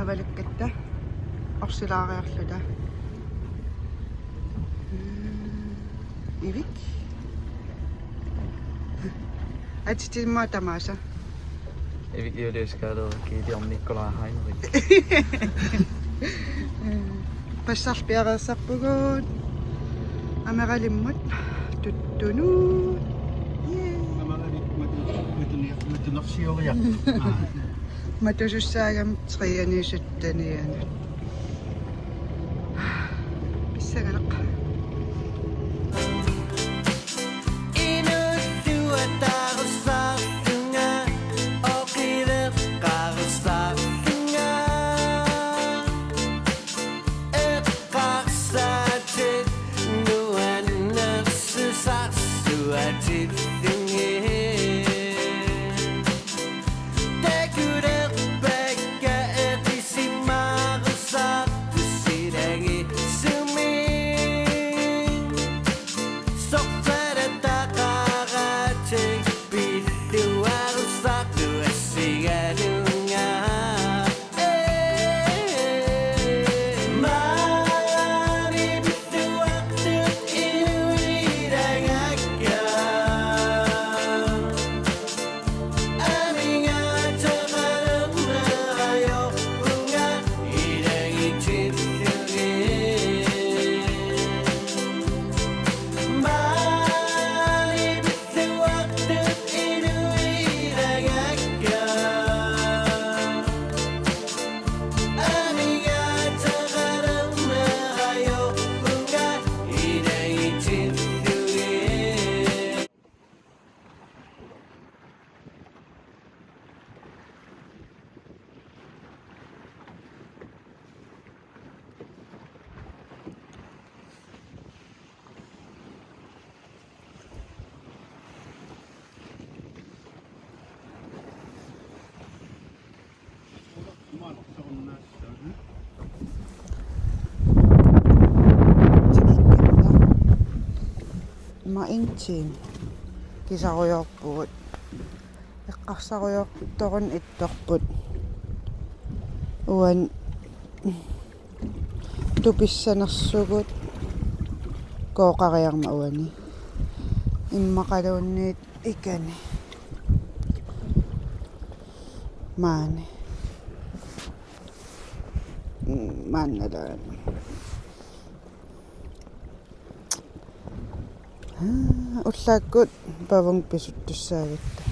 авалаккатта орсилаариарлута ивик атитимма тамааса ivik юлискаалер киилиорниккола Хайнрик пассарпиареерсарпугуут амералиммут туттуну матунерсиориа матусуссаагам трианисуттаниана писсагалеқ маинтин кисаруйорпугут эққарсаруйорторун ittorput уан туписсанерсугут кооқариарма уани иммақалуунниит икани маани манналаан уллааккут павун писуттуссаагатта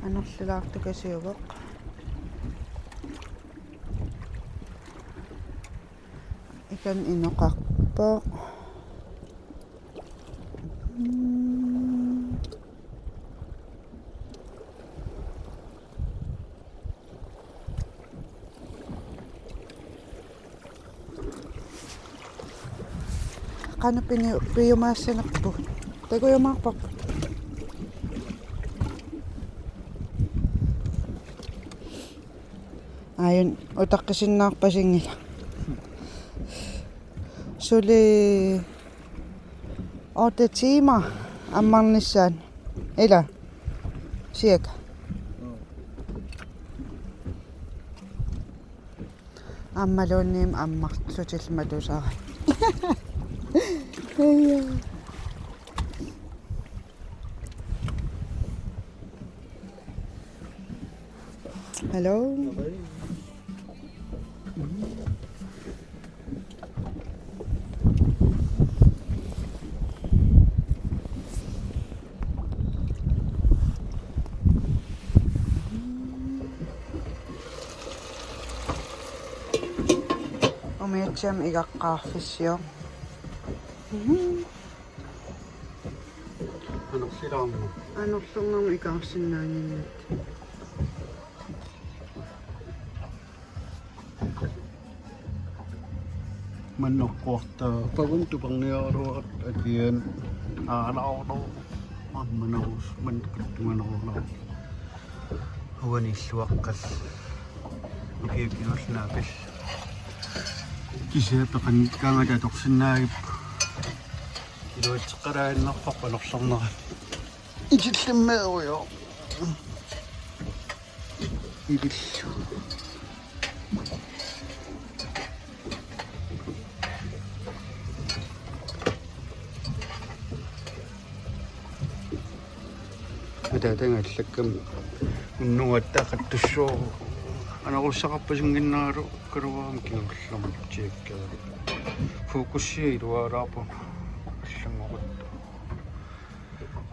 анерлулаартукасиувеқ икан инеқарпоо Kano piyumasanakpo? Tago yung mga pap. Ayun, utak kasi nakapasingil. Suli, ote tima, amang nisan. Ila, siya ka. Ammalonim, ammak, sutil madusa. Hello. Umiitsiam igaqqaarfissio. Anorlungam ikaarsinnaaninnat. Manokkorta paguntupangiaruat atien aalaorlo manus manqattumanorlo huanilluaqqal ukiipinulnaapis кисеэпеқан каангата торсинаагип илуатсеққалааннарпарпанерларнера итиллиммеруйо Ibillu. Ataatangaallakkam unnugattaaqattussuu anaqussaqarpasinginnaaru kaluaam kiullamtiikkaa fokussia iluaalaarpun аллангоқутта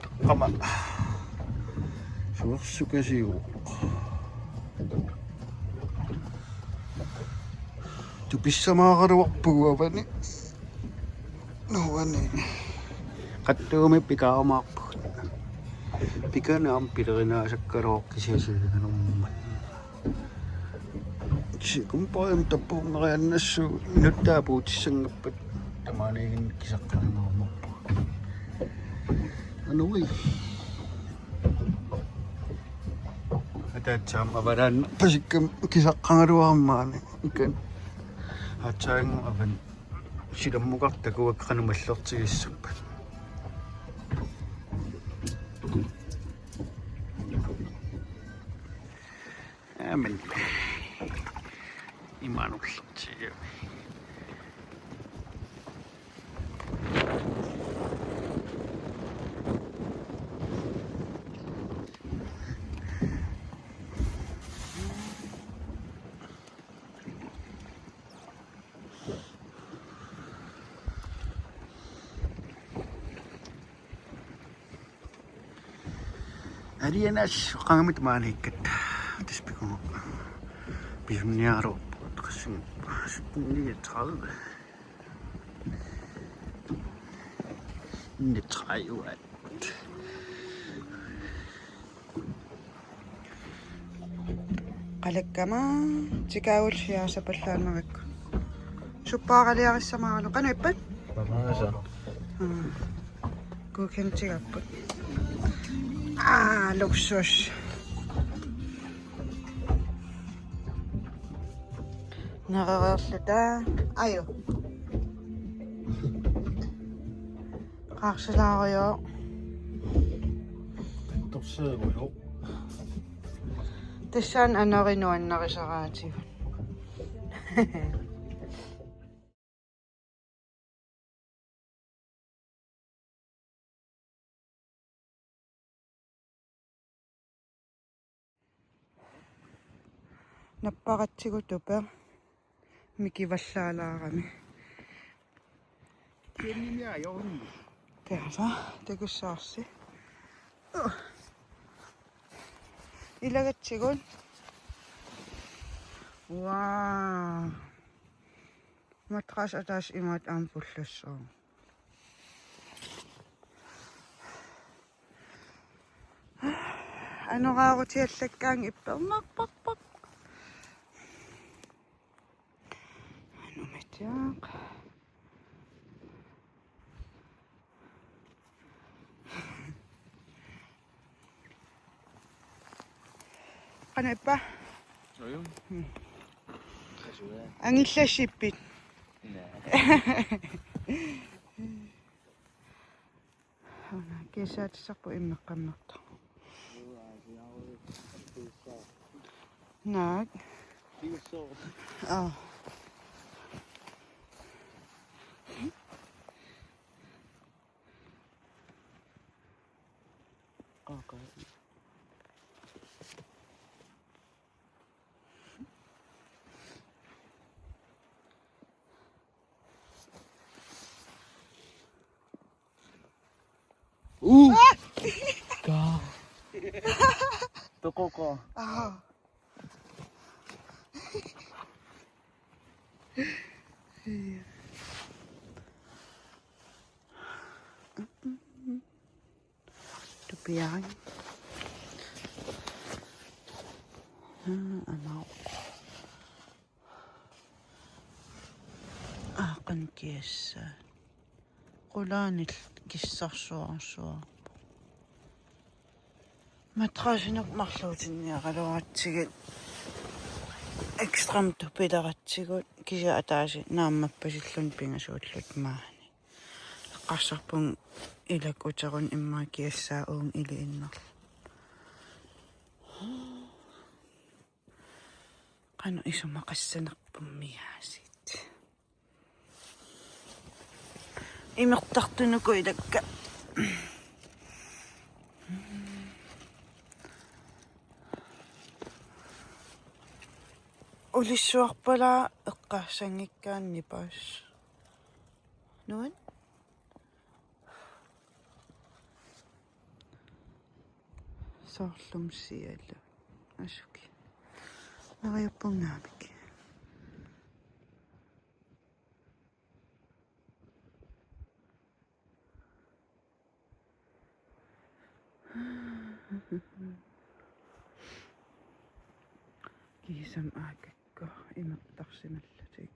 таққама суерсукасиу туписсамаагалуарпугуапани нуани қаттууми пикаамаарпут пиканаам пилеринаасаккалооркисиасиганермуммат кумпаам таппуунерианнассуу минуттаапуутиссангаппат тамаанигин кисаққарнермарпу ануи атаатсаам аваран пасиккам кисаққангалуармаани икан атсаан аван силаммуқартакуакканумаллертигиссуппат амен имануллертига Arianas qangamit maanikkat tispiku bisniaro qasin ni tral ni traiuat Qalakkama tikaulsiaasapallaanerakku suppaaqaliarissamaalu qanuippat Pamaasa. kuukimtigapput luksus naqaqerluta ayu qaarsilaario torseeruyo тассаан анеринуаннарисараатигу наппаратсигу тупе микиваллаалаарами kemia jorn теаса текуссаарси илагатсигун вау матрас атаас имаат ампуллассоо анораарутиаллаккаан иппернарпарпак ануматяақ qanappa Soyum. Kasua. angillasippit ana kisaatissarpu immeqqammerta naak okay Ka. Toko ko. tupiaan anao aqan kiassa qulaanil kissarsuarsuarpu матрасинер марлуутинниақалуаратсигит экстрам тупилератсигут кися атааси нааммаппасиллун пингасууллут маани эққарсарпун илак утерун иммаа киассаа уун илииннерл qanu isumaqqassanerpummiaasit imertartunuku ilakka ulissuarpala eqqaarsangikkaannipaas nuan soorlum siallu asuki nariuppungaamik kiisam aakakko imertarsimallatik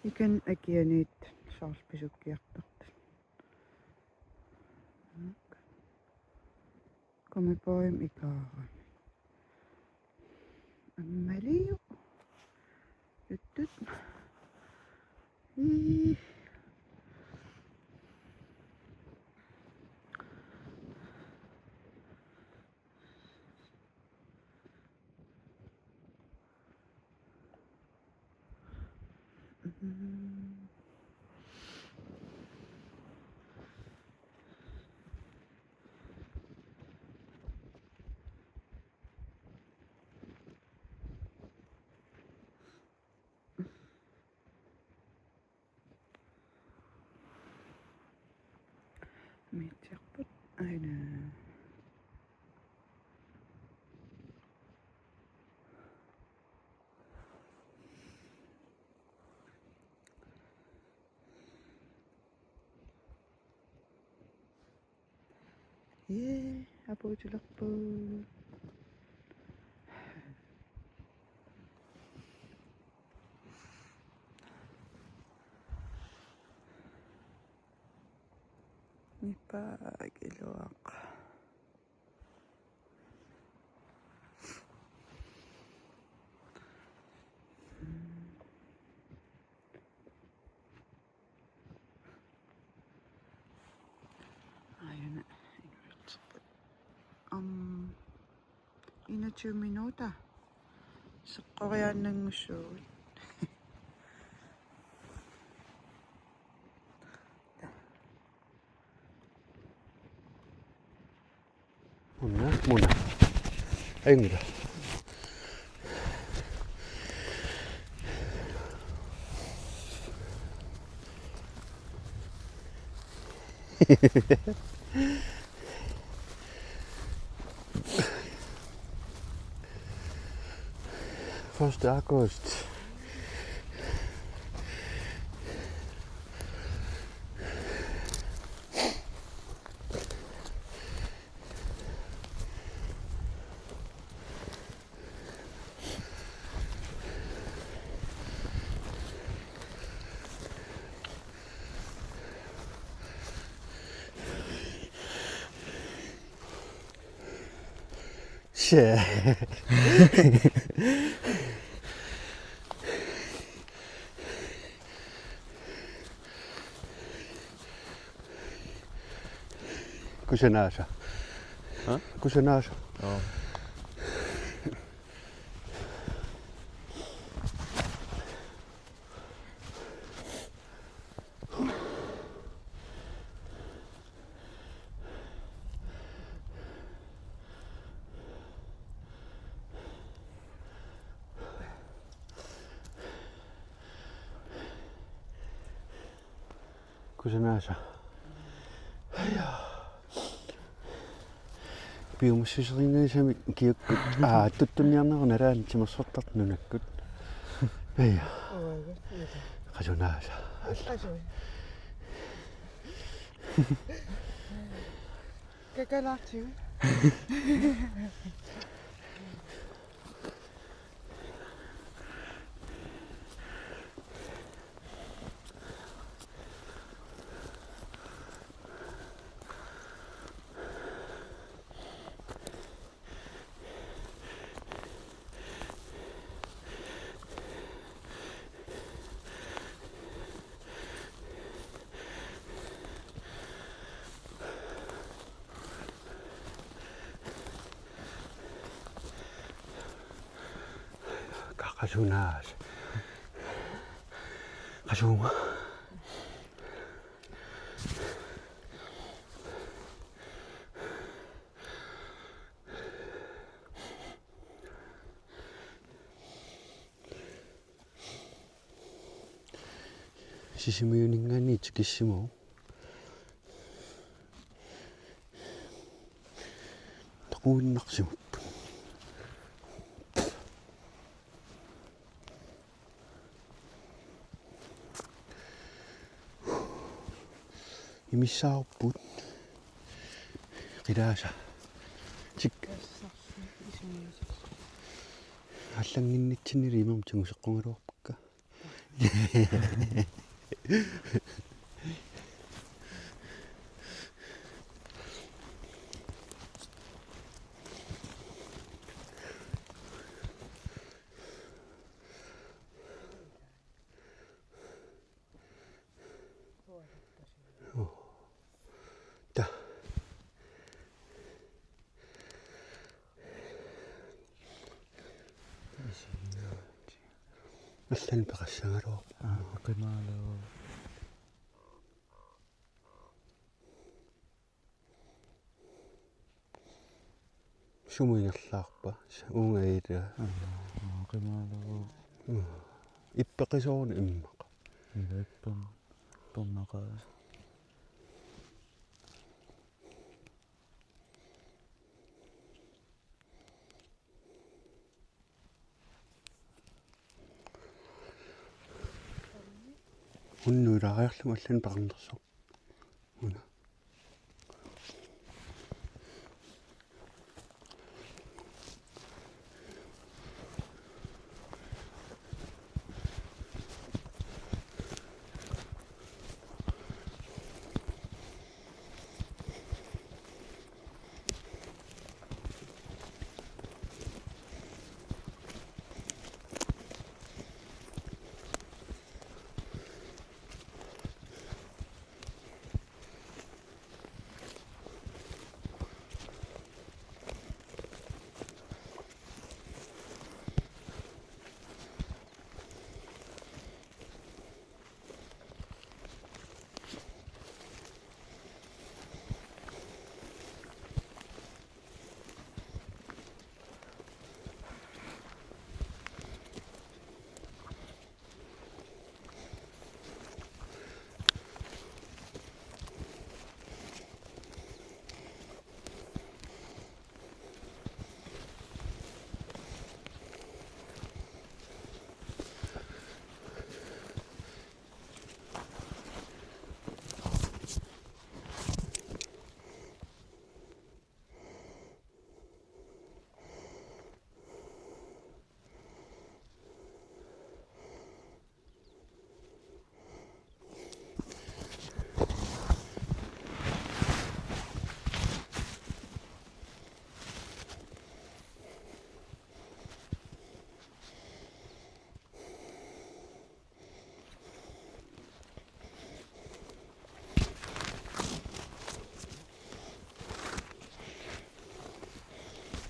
ikan akianiit saarpisukkiartartat komipoim ikaaran ammaliu tuttut miitiarput aina apuutulerpu nipaagiluaq ayuna ina 2 minuta seqqoriaannangussuut Muna. Engra. Første august. Shit. Kusenasa. Huh? Kusenasa. Oh. Kusenasa. Biumusiseringaisami kiukkut tuttunniarnerunalaani timersortartununakkut aya qasunaasa kakalaartigu qasunaas qasuunga sisimiuningaani tikissimu taquunnarsimut imissaarupput qilaasa tik аллангиннитсинили имам тигусеққунгалуарпакка та аллан пеқассагалуар qimaaluu сумуингерлаарпа уунгаила qimaaluu иппеқисоорни иммақа иваппам помнақаа уннуилаариарлу аллан пеқарнерсо уна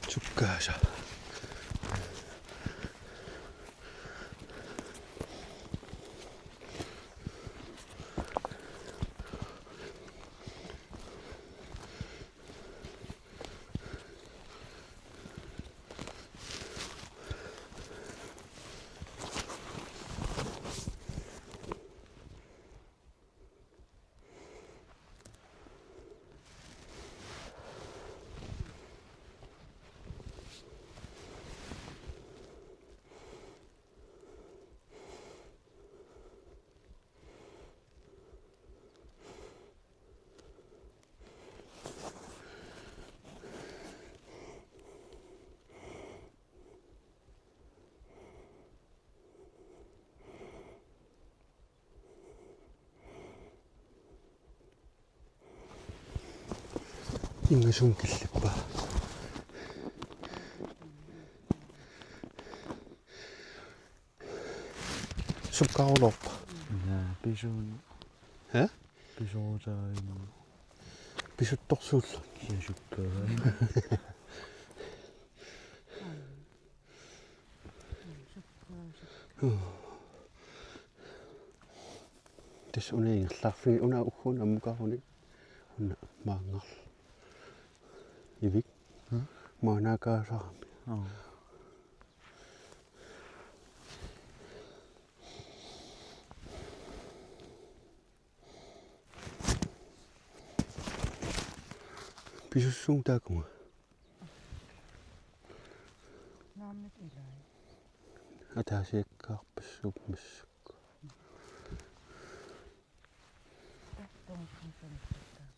sukkaasa ingasuun killippa sukkaarulorpa pisuun ha pisuutaarimu pisuttorsuulla kiasukkaa Tis unaingerlarfini una uhun amukaruni una maangal. Ivik. Maanakaasarami. Oh. Pisussuung taakunga. Naamit ilai. Ataasiakkaarpassuuk massuk. Tahtomusunsanittaa.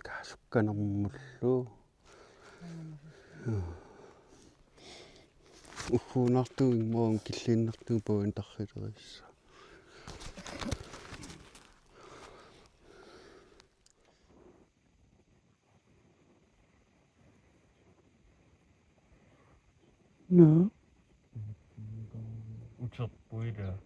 Kaasukkanermullu. Uhhuunartuu immoon killiinnertuu puun tarrilerissa. No. Utsappuida.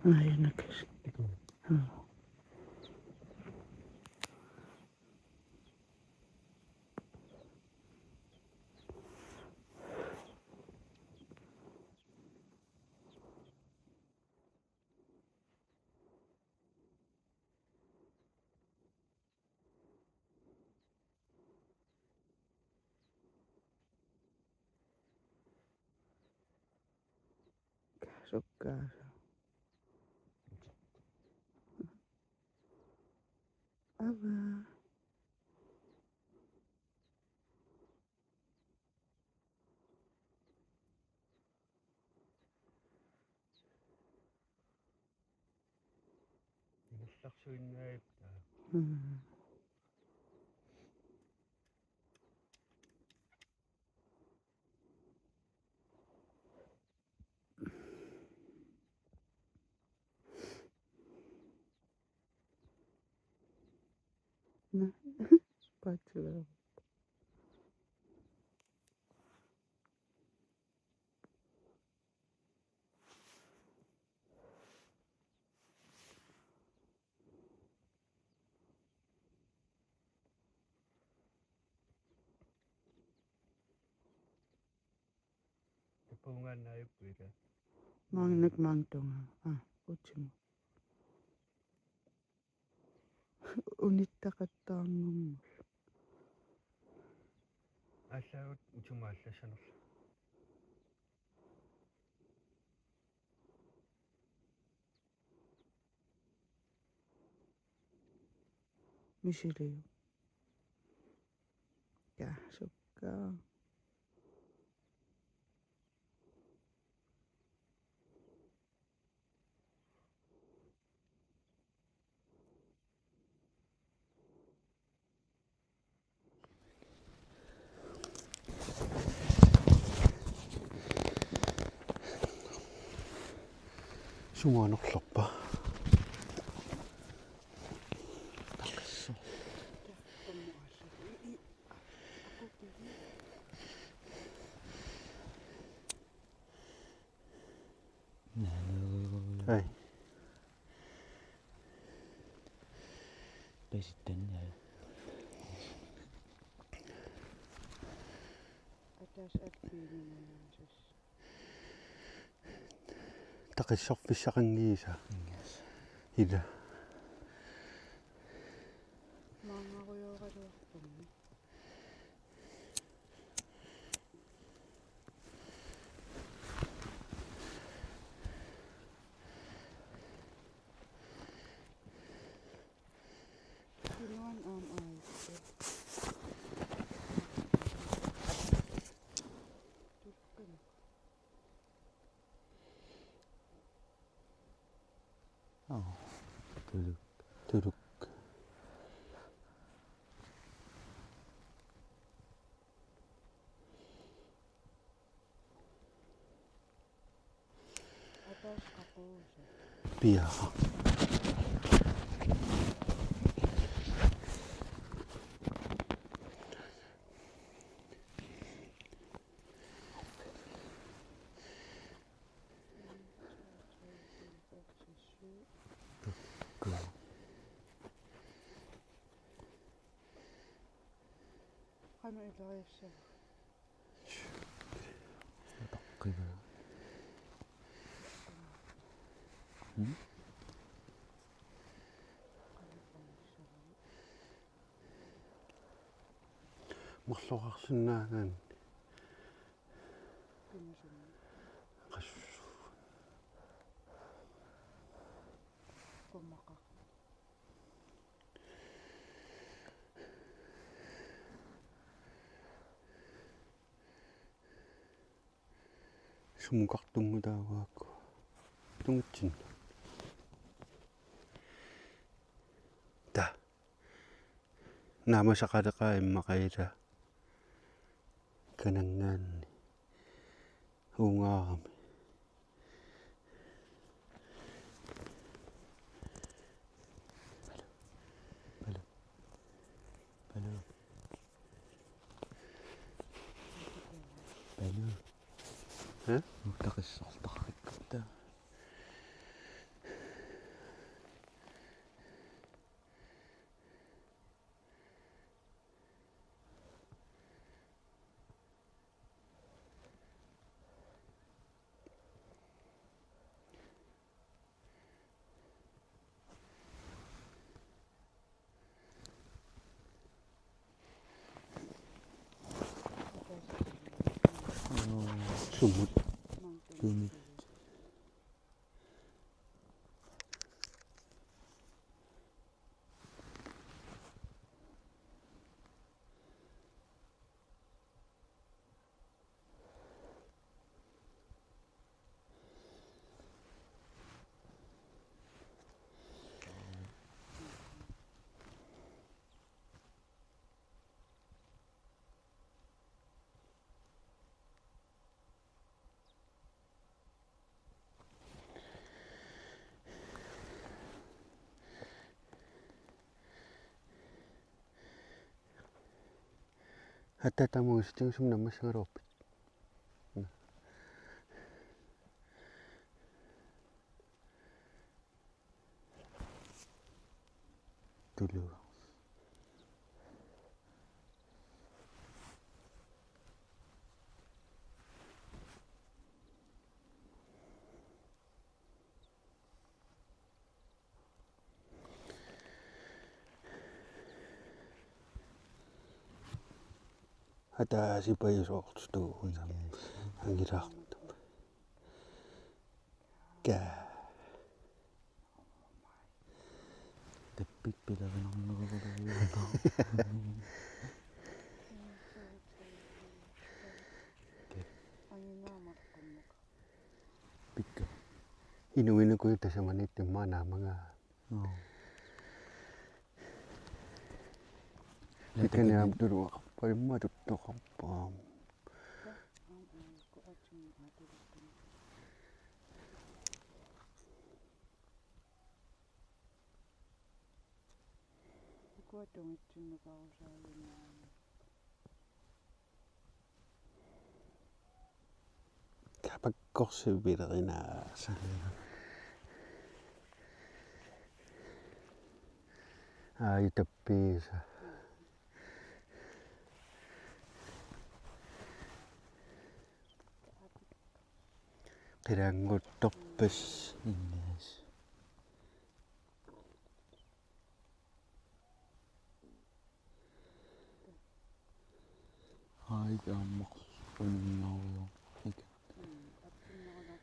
Ai näköis. Kasukkaasa. Avaa. Illarsuinnaiptaa. No. Patsua. Tapungannaippuida. Maangnak maangtonga. Utsimu. Unittaqattaarngummul. Аллагут утумаалласанерла. Misiliu. Kasukkaa. Sumaanerlorpa. Taqassu. Ai. Pesittenä. Atas aktiivinen. Taqissorfissaqangiisa. Ila. Maangaruyoqaluartummi. Kiluan aitse. Tukkan. Oh. Tuluk. Tuluk. Atas qaquusa. Piaqa. Anu ilaessa. Takkiva. Maqluqarsinnaagaan Pinasumma. qassu Kummaqa. sumuqartunngutaavaakku tungitsin ta naamasaqaleqaa immaqaila kanangaanni uungaarami Palu. Hä? Taqissartaqakkutta. sumut Sumut. hatta tamuisting sumnammassangaruuppit tuluga hatta sipayusoortustu angilaartu kaa Tappik pilarinarneruleriuta. Anginaamarqummaqa. Pikka. inuinukui tasamanittimmaa naamanga ikaniam tuluaqarpa tuttoqarpaam Ku atsin atulukkan. Kuatungitsinnuqarusaayunnaani. kapakkorsivilerinaa aitappiisa qilaanguttorpas Innaas. Aikaammarpunnaruyo. Ika. Appunneqalaq.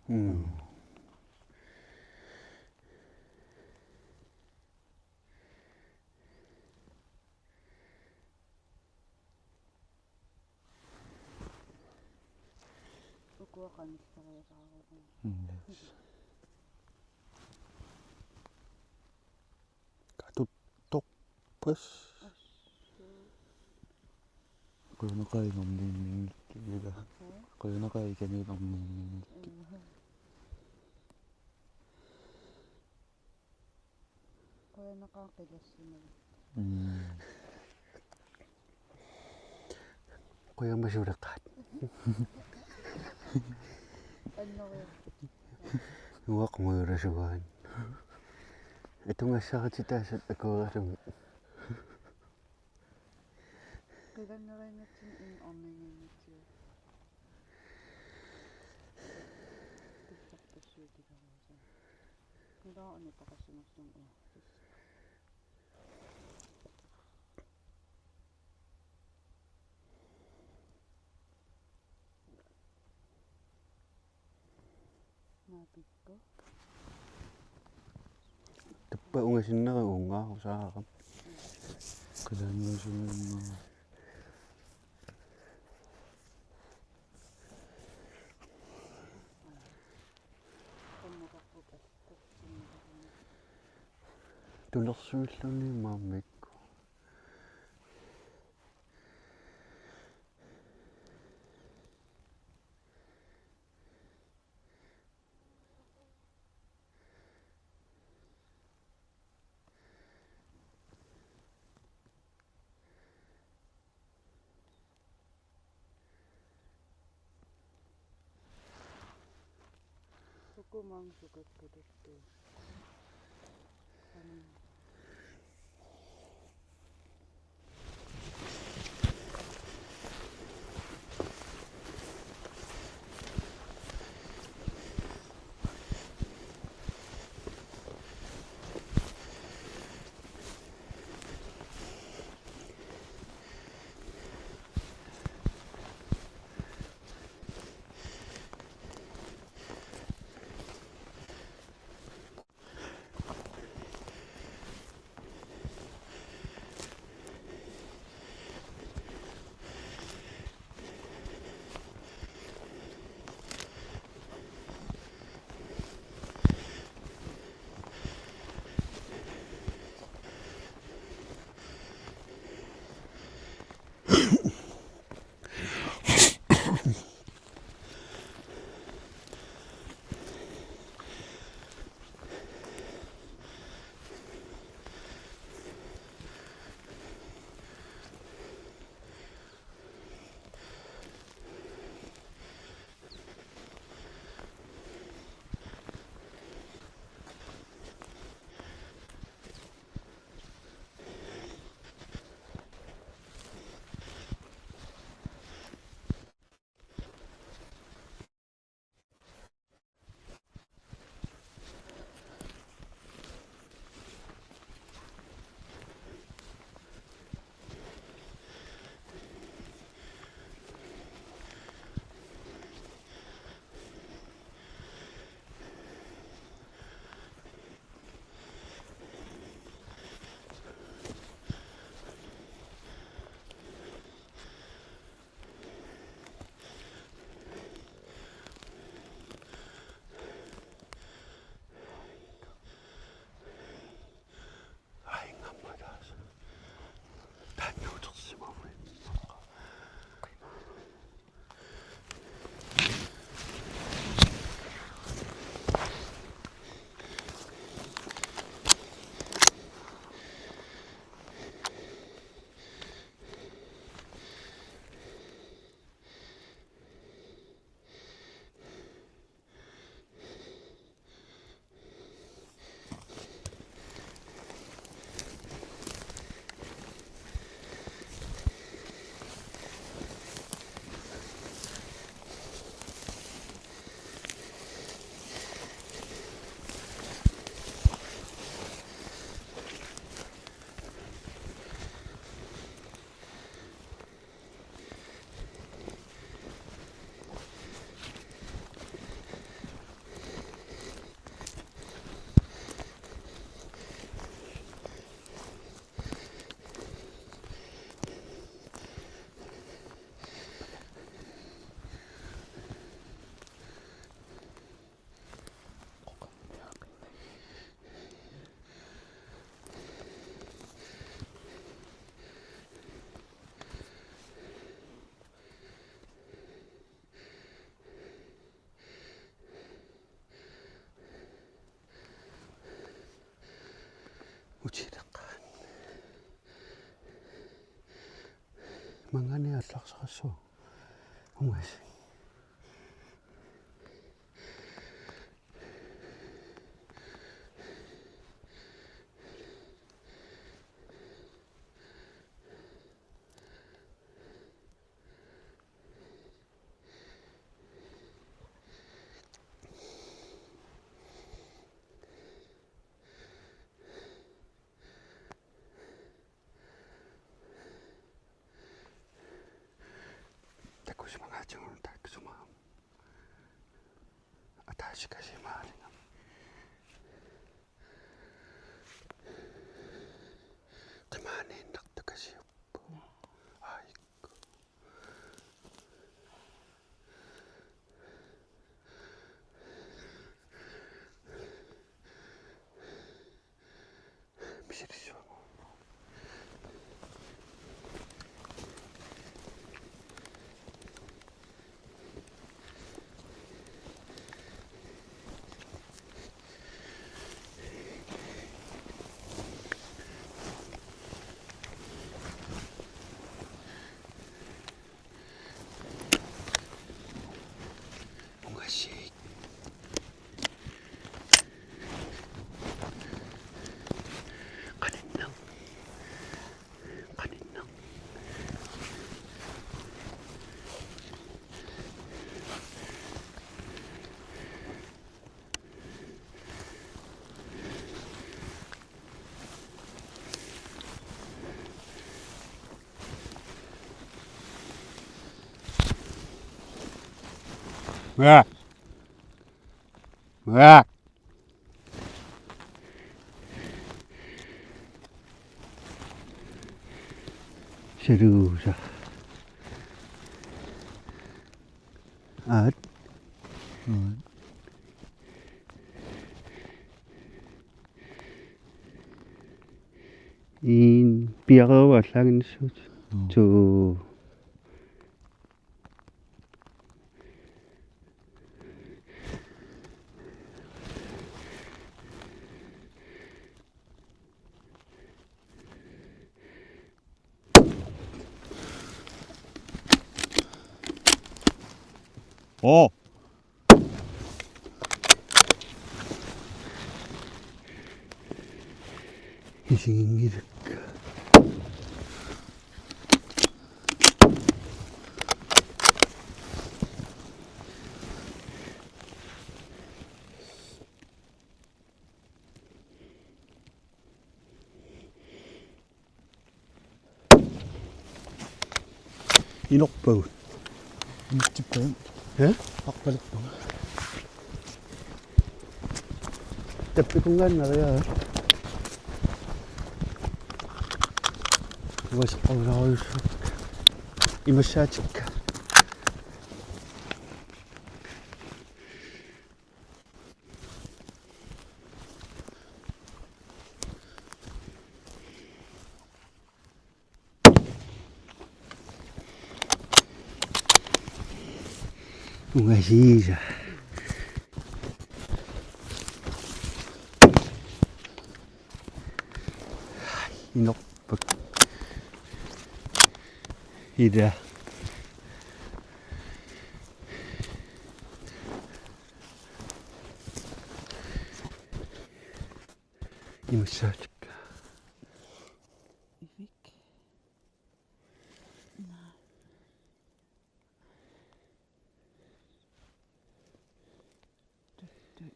Ukuaqanissariasaarugun. Innaas. katuttorpas Quyunaqainerniinnikkigula. Quyunaqaikaniinerniinnikki. Quyanaqaaqilassimalu. quyamasuleqaat Annoria. uaqmuyulasugaan atungassaqatitaasat akueralumi Kailan na rin natin in online natin. TikTok to shoot it ako. Kailangan ito kasi mas yung Napit ko. Tepat unga sinna unga usaha. Kailan mo siya mga Tulersuilluni maamikku. Suku mang sukat ko dito. Uchidaqqaan. Mangani allaqsaqassu. Ungas. 시까지 말이야. 그만해 낙득하지 없고. 아이고. 미리죠. 뭔가씩 가nin낭 왜? 왜? 시루자 앗 인 비아가 상인 저 어. 희생입니다. 인옥바운 육즙뱀. 예? 빡발릭뱀. tapi 공간 나야 was overal imasatika 뭔가 시자 인옥박 이래 이마사tika Ivik. Nej. Du.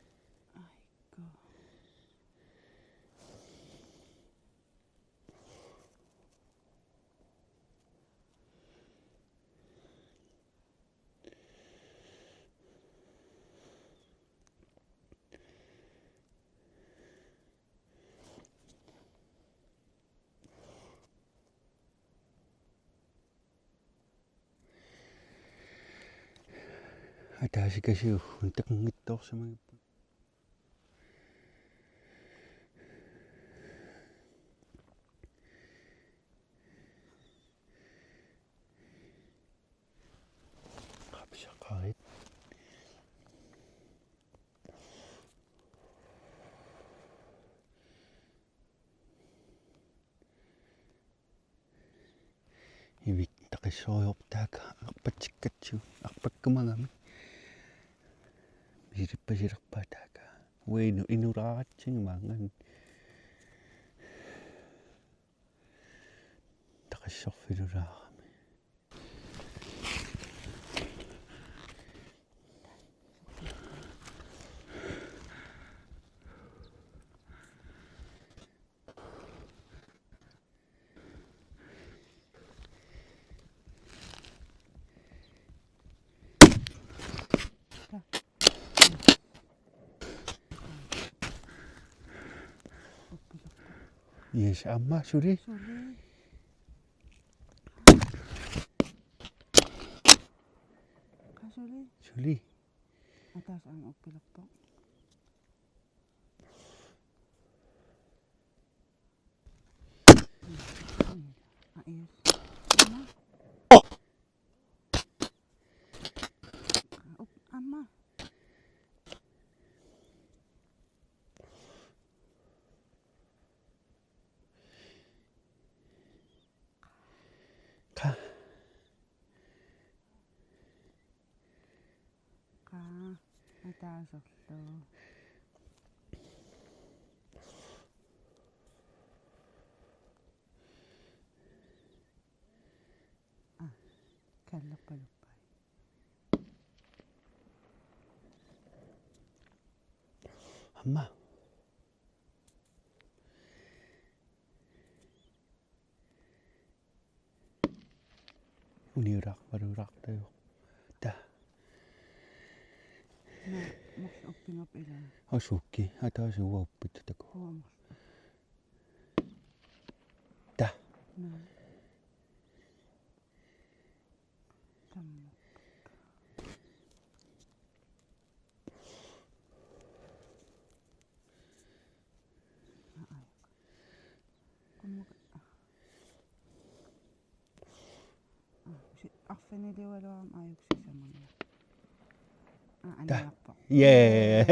Aiko. 다시 가시오 딱 밑도 없으면 갑자기 이미 딱 소요 없다가 악박 찍겠죠 악박 그만하면 미리빠지락 바다가 왜 이누라칭 망한 딱 쇼피르라 Yes, amma suri. Suli. Kasuli. Suri. Atas ang upilok po. Ayos. Ama. Ama. Ka. Atas to. Kalapalupay. Amma. Unirak barurak tayo. Da. Na, mas upilok ilan. Asuki. Ata suwa upit tako. Huwa mas. Da. Na. Tama. Affinity wala ang ayok siya sa mga. Anak po. Yeah.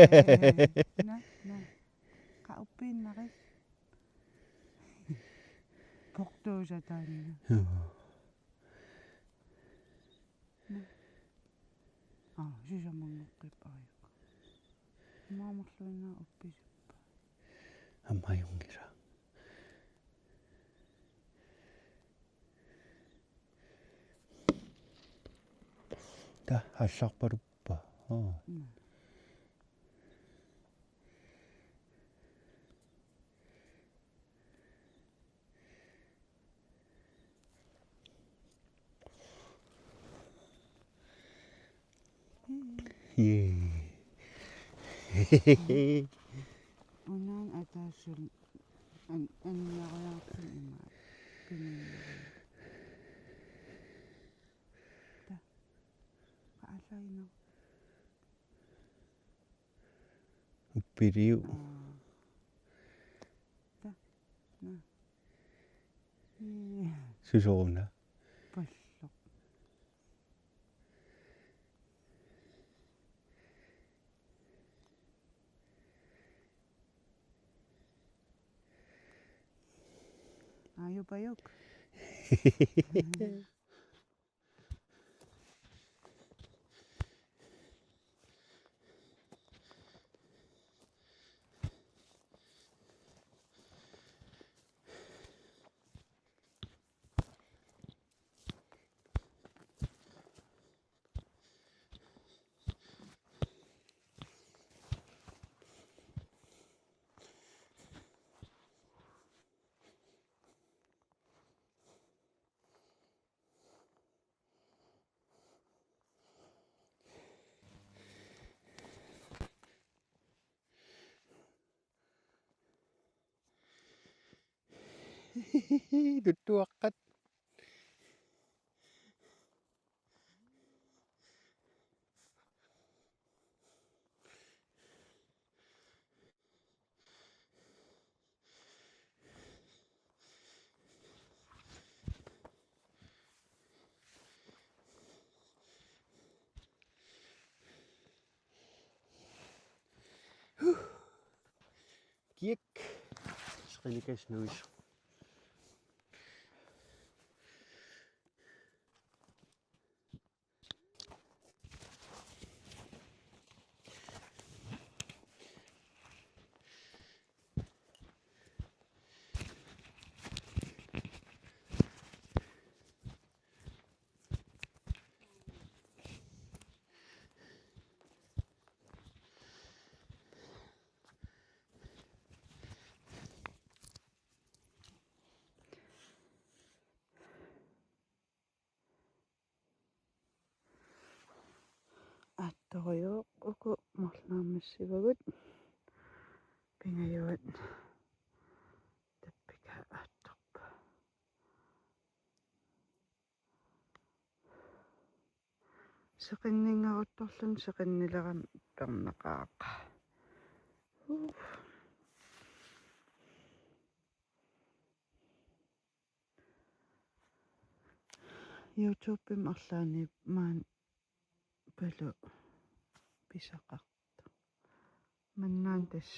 Na. Kaupin na rin. Pokto siya tayo na. Siya siya mga klip ayok. Mga makloy na upi siya pa. Amma yung gira. Da, asak baru pa. Oh. Yeah. Unang atasul. Ano ako lang sa ima. Pinili. Da. Kaalay no. Upiriu. Da. Na. Yeah. Susuko na. Paslok. Ayaw payok. Dutuakat. Kiek. Sekali guys nus. Toyo uko maslamis si bagut. Pingayot. Tapi ka seqinningaruttorlun seqinnileram pernaqaaqa YouTube-im арлаани маан палу писақарта маннаан тас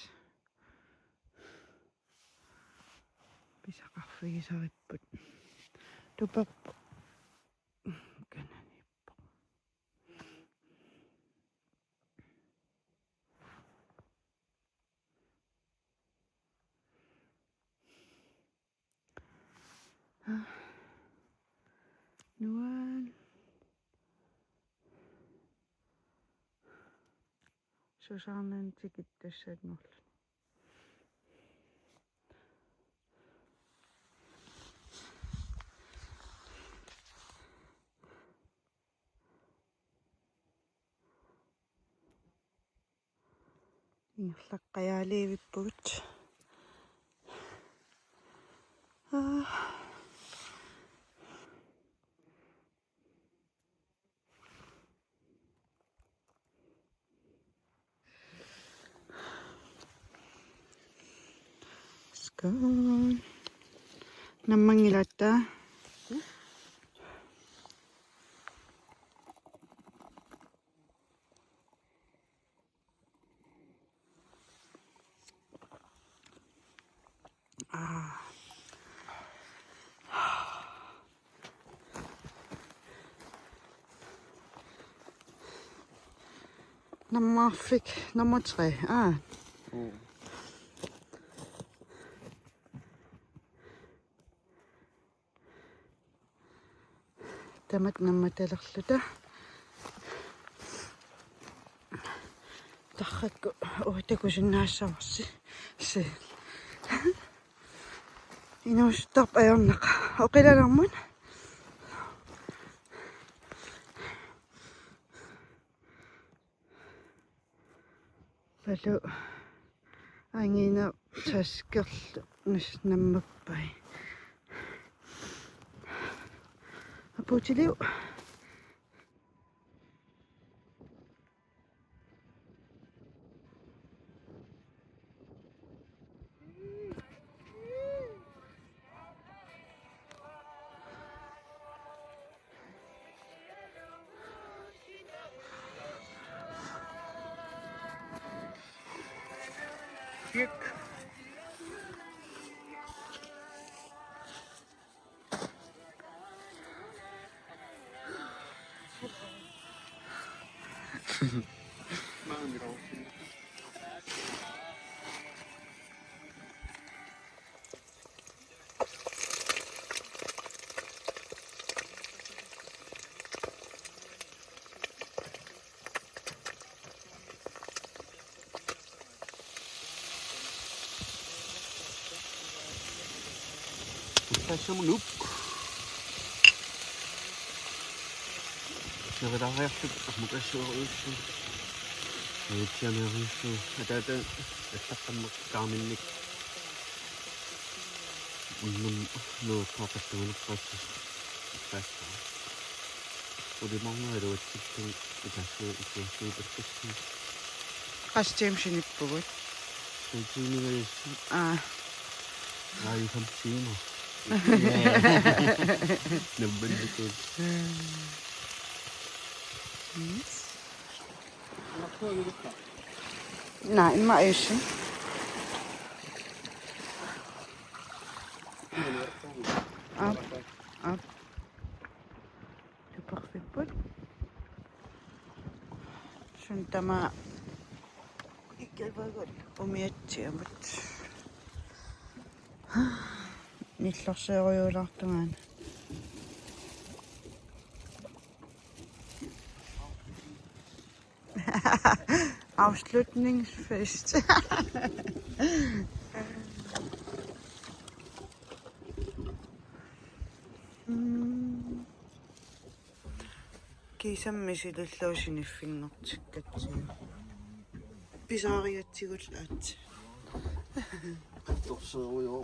писақарфигисариппут тупаппу кананиппо нуан сусаарнан тикиттассаатнерла ингерлаққаяалиивиппугут скон наммангилатта Nummer nummer 3. Tamat nammatalерluta. Tarrakku uutakusinnaassavassi. Se. Inustarp ajornaqa. Oqilalarmun. Palu angina taskerlu nus nammappai. Aputiliu. Tassam loop. Navadaariartut armukassuaruussu. Tianeriussu ataata allaqammaq kaarminnik. Unnum nuuqqaapassugunuppaassu. Pasta. Udimarneriluatsittu itassuu ikuassuupertassu. Qastimsinippugut. Suutiinigalussu. Ai 50. Nabballikut. Nej, imma aysin. Up. Tuparfipput. Suntama ikkalvagut umiatsiamut. Nillorseeriulartumaan. Afslutningsfest. Kiisammisilulluusiniffingertikkatsiu. Pisaariatsigullaat. Torseerujo.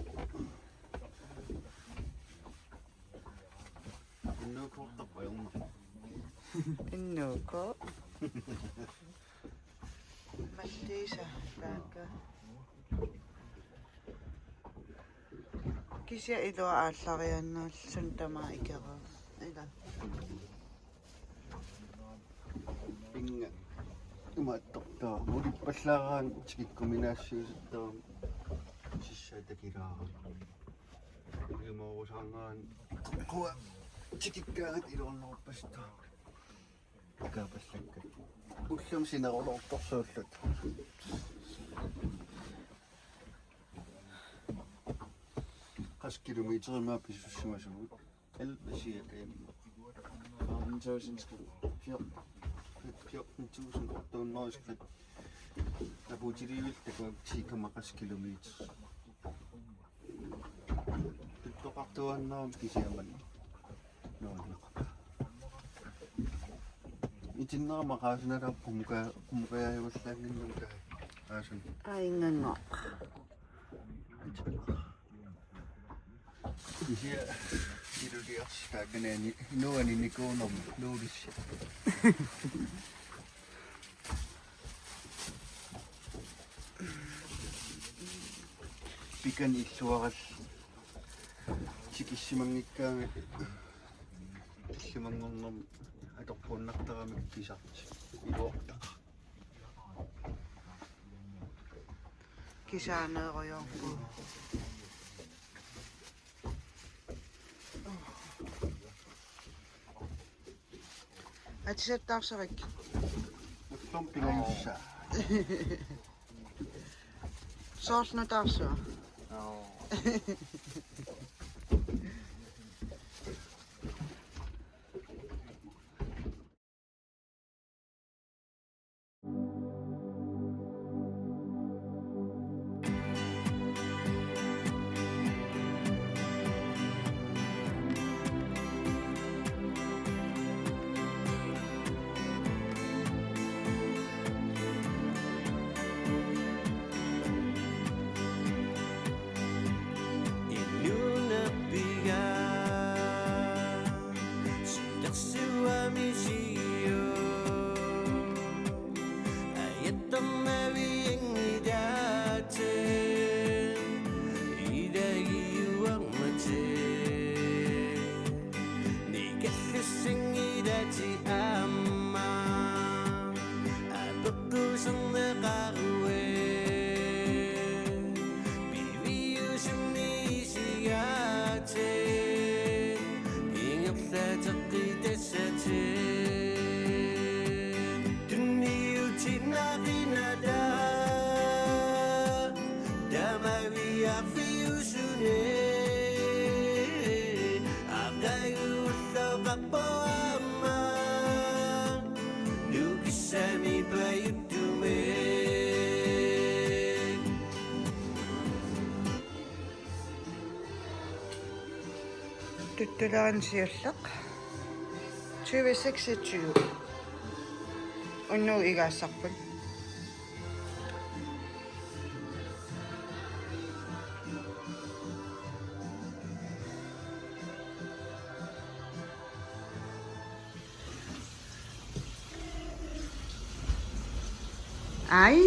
Innuukuortarpajorna. Innuuko. Malliisa taakka. Kisia ilua aallariannaal sun tamaa ikeraa. Ila. Pinga. Imaattortaa mulippallаарaan tikikkuminaassiusuttaa sissaatakilaara. Ilmoorusaangaan quwa tikikkaagat ilorneruppaста. Kaapallakkat. Ullum sinerulortorsuullut. Kilometer pissussimasuvut 11 cirka hjemme. 14.800 skridt. Der bor til det der går 10,8 kilometer. Det går ret dårligt, når vi ser man. I den nærmere rejsen er der pumker jo slet ikke nogen der. Aingango.Isia ilulias kakanani nuani nikonom luulis. Pikan illuaral tikissimangikkaanga tissimangornerm atorpuunnartaramik pisart iluortaqa. Kisaaneerujorpu. Atisattarsarik. Klompingajussa. Soorlutarsuа. Tuttulaansiulleq 2026 unnu igaassarput ai